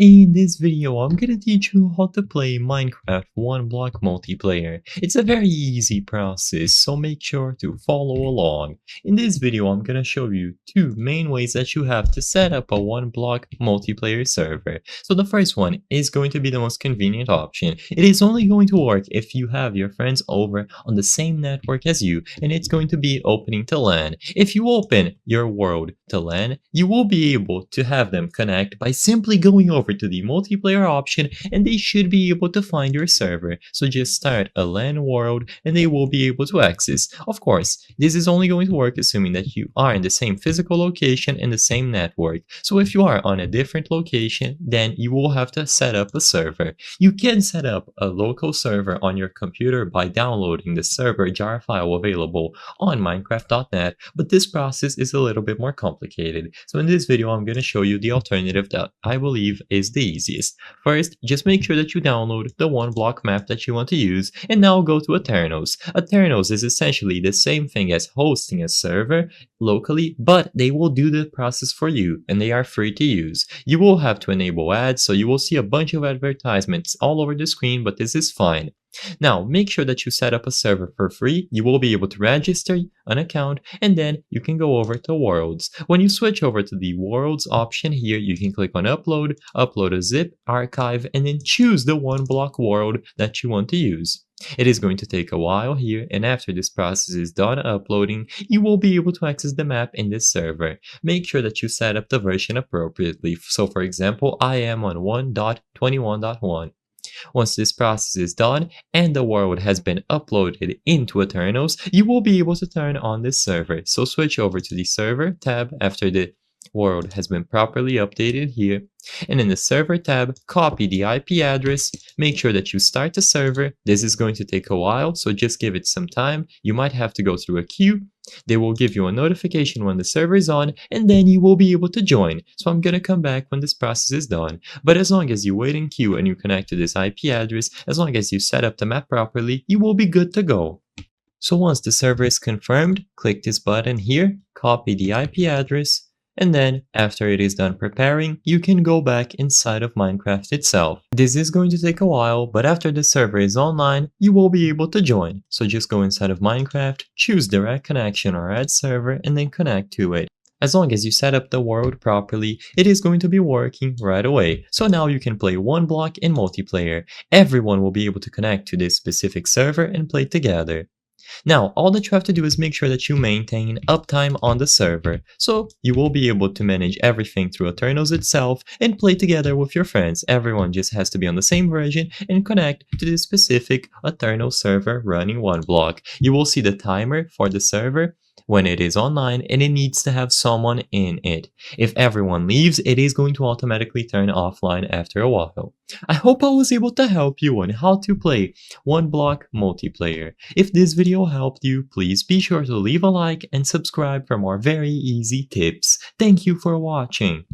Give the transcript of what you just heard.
In this video, I'm gonna teach you how to play Minecraft one block multiplayer. It's a very easy process, so make sure to follow along. In this video, I'm gonna show you two main ways that you have to set up a one block multiplayer server. So the first one is going to be the most convenient option. It is only going to work if you have your friends over on the same network as you, and it's going to be opening to LAN. If you open your world to LAN, you will be able to have them connect by simply going over to the multiplayer option, and they should be able to find your server. So just start a LAN world and they will be able to access. Of course, this is only going to work assuming that you are in the same physical location and the same network. So if you are on a different location, then you will have to set up a server. You can set up a local server on your computer by downloading the server jar file available on minecraft.net, but this process is a little bit more complicated. So in this video, I'm going to show you the alternative that I believe is the easiest. First, just make sure that you download the one block map that you want to use, and now go to Aternos. Aternos is essentially the same thing as hosting a server locally, but they will do the process for you, and they are free to use. You will have to enable ads, so you will see a bunch of advertisements all over the screen, but this is fine. Now, make sure that you set up a server for free. You will be able to register an account, and then you can go over to Worlds. When you switch over to the Worlds option here, you can click on Upload, upload a zip, archive, and then choose the one block world that you want to use. It is going to take a while here, and after this process is done uploading, you will be able to access the map in this server. Make sure that you set up the version appropriately. So for example, I am on 1.21.1. Once this process is done and the world has been uploaded into Aternos, you will be able to turn on this server. So switch over to the server tab after the world has been properly updated here, and in the server tab, copy the IP address. Make sure that you start the server. This is going to take a while, so just give it some time. You might have to go through a queue. They will give you a notification when the server is on, and then you will be able to join. So I'm gonna come back when this process is done. But as long as you wait in queue and you connect to this IP address, as long as you set up the map properly, you will be good to go. So once the server is confirmed, click this button here, copy the IP address, and then after it is done preparing, you can go back inside of Minecraft itself. This is going to take a while, but after the server is online, you will be able to join. So just go inside of Minecraft, choose direct connection or add server, and then connect to it. As long as you set up the world properly, it is going to be working right away. So now you can play one block in multiplayer. Everyone will be able to connect to this specific server and play together. Now, all that you have to do is make sure that you maintain uptime on the server, so you will be able to manage everything through Aternos itself and play together with your friends. Everyone just has to be on the same version and connect to the specific Aternos server running one block. You will see the timer for the server when it is online, and it needs to have someone in it. If everyone leaves, it is going to automatically turn offline after a while. I hope I was able to help you on how to play one block multiplayer. If this video helped you, please be sure to leave a like and subscribe for more very easy tips. Thank you for watching.